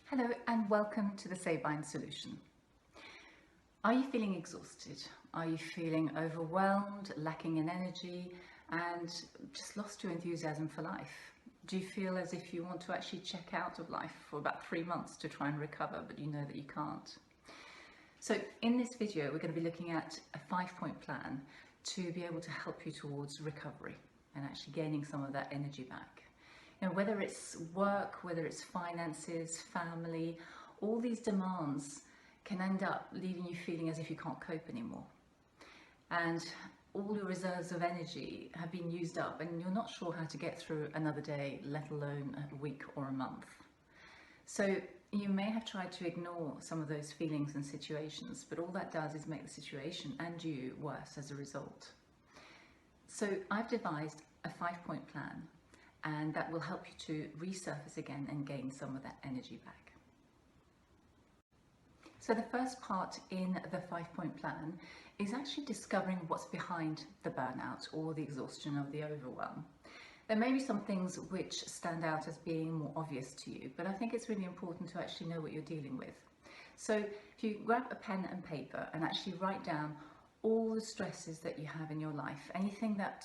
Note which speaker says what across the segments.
Speaker 1: Hello and welcome to the Sabine Solution. Are you feeling exhausted? Are you feeling overwhelmed, lacking in energy and just lost your enthusiasm for life? Do you feel as if you want to actually check out of life for about 3 months to try and recover, but you know that you can't? So in this video, we're going to be looking at a 5-point plan to be able to help you towards recovery and actually gaining some of that energy back. Whether it's work, whether it's finances, family, all these demands can end up leaving you feeling as if you can't cope anymore. And all your reserves of energy have been used up and you're not sure how to get through another day, let alone a week or a month. So you may have tried to ignore some of those feelings and situations, but all that does is make the situation and you worse as a result. So I've devised a 5-point plan, and that will help you to resurface again and gain some of that energy back. So the first part in the 5-point plan is actually discovering what's behind the burnout or the exhaustion or the overwhelm. There may be some things which stand out as being more obvious to you, but I think it's really important to actually know what you're dealing with. So if you grab a pen and paper and actually write down all the stresses that you have in your life, anything that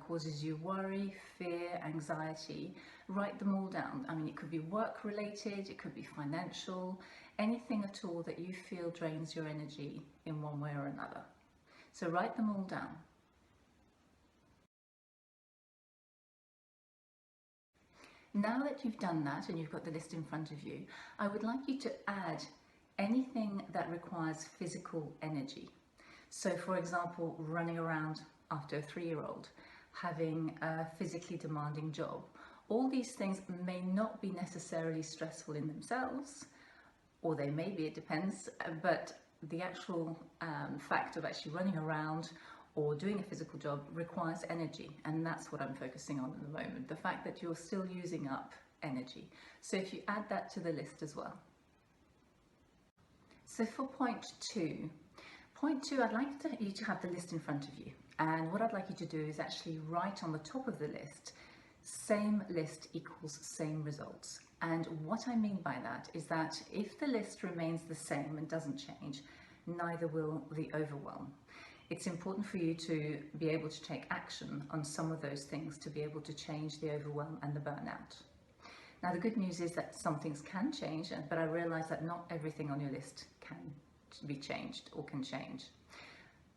Speaker 1: causes you worry, fear, anxiety, write them all down. I mean, it could be work related, it could be financial, anything at all that you feel drains your energy in one way or another. So write them all down. Now that you've done that and you've got the list in front of you, I would like you to add anything that requires physical energy. So for example, running around after a 3-year-old, having a physically demanding job. All these things may not be necessarily stressful in themselves, or they may be, it depends, but the actual fact of actually running around or doing a physical job requires energy, and that's what I'm focusing on at the moment, the fact that you're still using up energy. So if you add that to the list as well. So for point two, I'd like you to have the list in front of you, and what I'd like you to do is actually write on the top of the list, same list equals same results. And what I mean by that is that if the list remains the same and doesn't change, neither will the overwhelm. It's important for you to be able to take action on some of those things to be able to change the overwhelm and the burnout. Now the good news is that some things can change, but I realize that not everything on your list can be changed or can change.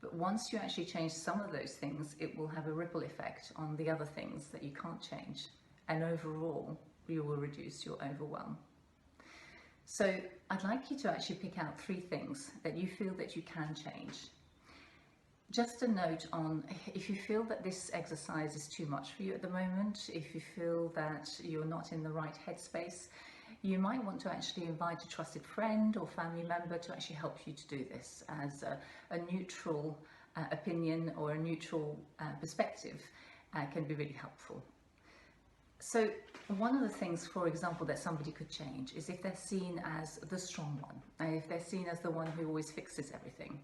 Speaker 1: But once you actually change some of those things, it will have a ripple effect on the other things that you can't change, and overall you will reduce your overwhelm. So I'd like you to actually pick out 3 things that you feel that you can change. Just a note on, if you feel that this exercise is too much for you at the moment, if you feel that you're not in the right headspace, you might want to actually invite a trusted friend or family member to actually help you to do this, as a neutral opinion or a neutral perspective can be really helpful. So one of the things, for example, that somebody could change is if they're seen as the strong one, and if they're seen as the one who always fixes everything.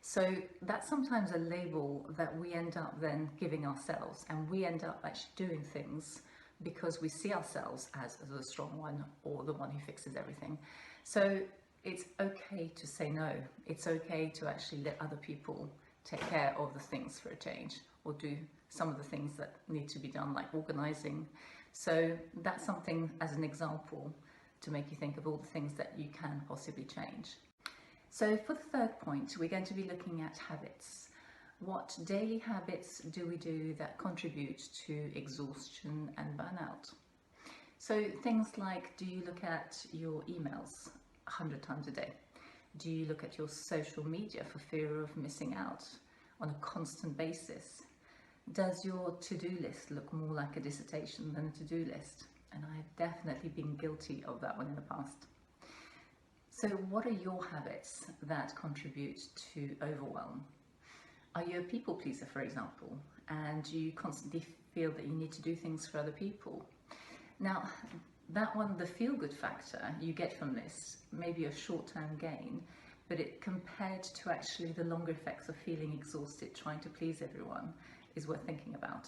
Speaker 1: So that's sometimes a label that we end up then giving ourselves, and we end up actually doing things because we see ourselves as the strong one or the one who fixes everything. So it's okay to say no. It's okay to actually let other people take care of the things for a change, or do some of the things that need to be done, like organizing. So that's something as an example to make you think of all the things that you can possibly change. So for the 3rd point, we're going to be looking at habits. What daily habits do we do that contribute to exhaustion and burnout? So things like, do you look at your emails 100 times a day? Do you look at your social media for fear of missing out on a constant basis? Does your to-do list look more like a dissertation than a to-do list? And I've definitely been guilty of that one in the past. So what are your habits that contribute to overwhelm? Are you a people pleaser, for example, and you constantly feel that you need to do things for other people? Now, that one, the feel-good factor you get from this may be a short-term gain, but it compared to actually the longer effects of feeling exhausted, trying to please everyone, is worth thinking about.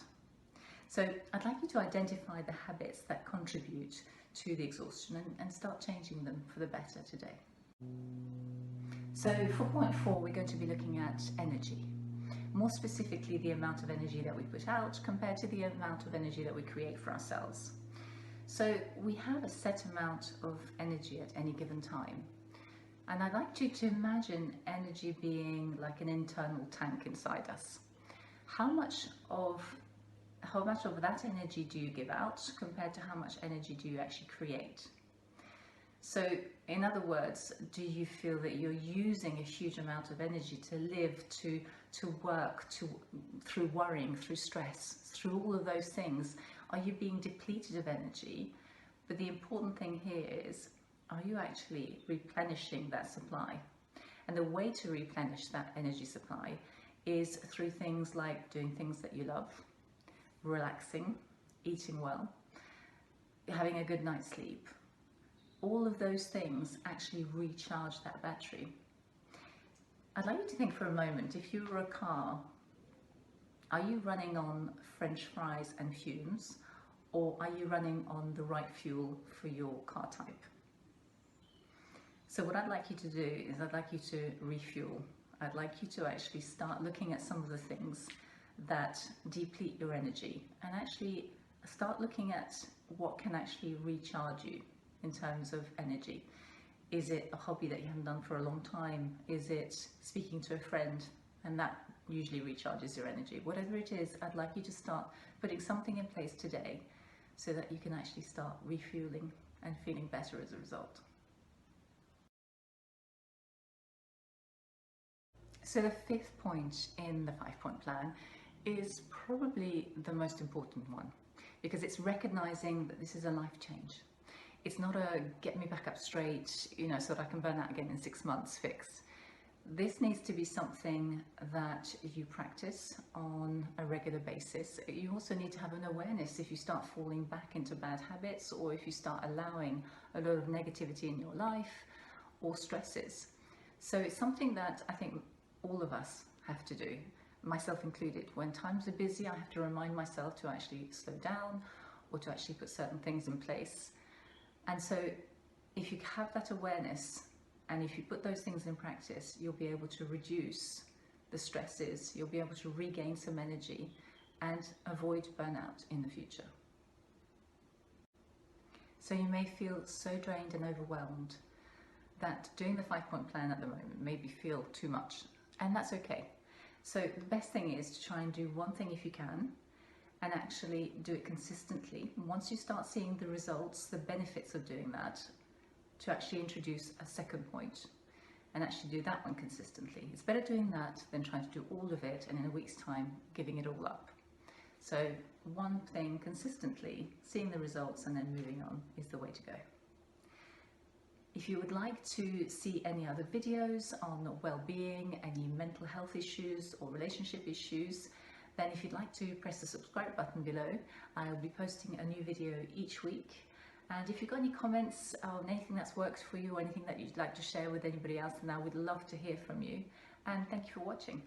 Speaker 1: So I'd like you to identify the habits that contribute to the exhaustion and start changing them for the better today. So for point 4, we're going to be looking at energy. More specifically, the amount of energy that we put out compared to the amount of energy that we create for ourselves. So we have a set amount of energy at any given time. And I'd like you to imagine energy being like an internal tank inside us. How much of that energy do you give out compared to how much energy do you actually create? So in other words, do you feel that you're using a huge amount of energy to live, to work, through worrying, through stress, through all of those things? Are you being depleted of energy? But the important thing here is, are you actually replenishing that supply? And the way to replenish that energy supply is through things like doing things that you love, relaxing, eating well, having a good night's sleep. All of those things actually recharge that battery. I'd like you to think for a moment, if you were a car, are you running on French fries and fumes, or are you running on the right fuel for your car type? So what I'd like you to do is I'd like you to refuel. I'd like you to actually start looking at some of the things that deplete your energy and actually start looking at what can actually recharge you in terms of energy. Is it a hobby that you haven't done for a long time? Is it speaking to a friend? And that usually recharges your energy. Whatever it is, I'd like you to start putting something in place today so that you can actually start refueling and feeling better as a result. So the 5th point in the 5-point plan is probably the most important one, because it's recognizing that this is a life change. It's not a get me back up straight, so that I can burn out again in 6 months fix. This needs to be something that you practice on a regular basis. You also need to have an awareness if you start falling back into bad habits, or if you start allowing a lot of negativity in your life or stresses. So it's something that I think all of us have to do, myself included. When times are busy, I have to remind myself to actually slow down or to actually put certain things in place. And so if you have that awareness and if you put those things in practice, you'll be able to reduce the stresses, you'll be able to regain some energy and avoid burnout in the future. So you may feel so drained and overwhelmed that doing the 5-point plan at the moment maybe feel too much, and that's okay. So the best thing is to try and do one thing if you can, and actually do it consistently. Once you start seeing the results, the benefits of doing that, to actually introduce a 2nd point and actually do that one consistently. It's better doing that than trying to do all of it and in a week's time giving it all up. So one thing consistently, seeing the results and then moving on is the way to go. If you would like to see any other videos on well-being, any mental health issues or relationship issues, then if you'd like to press the subscribe button below. I'll be posting a new video each week. And if you've got any comments on anything that's worked for you or anything that you'd like to share with anybody else, then I would love to hear from you. And thank you for watching.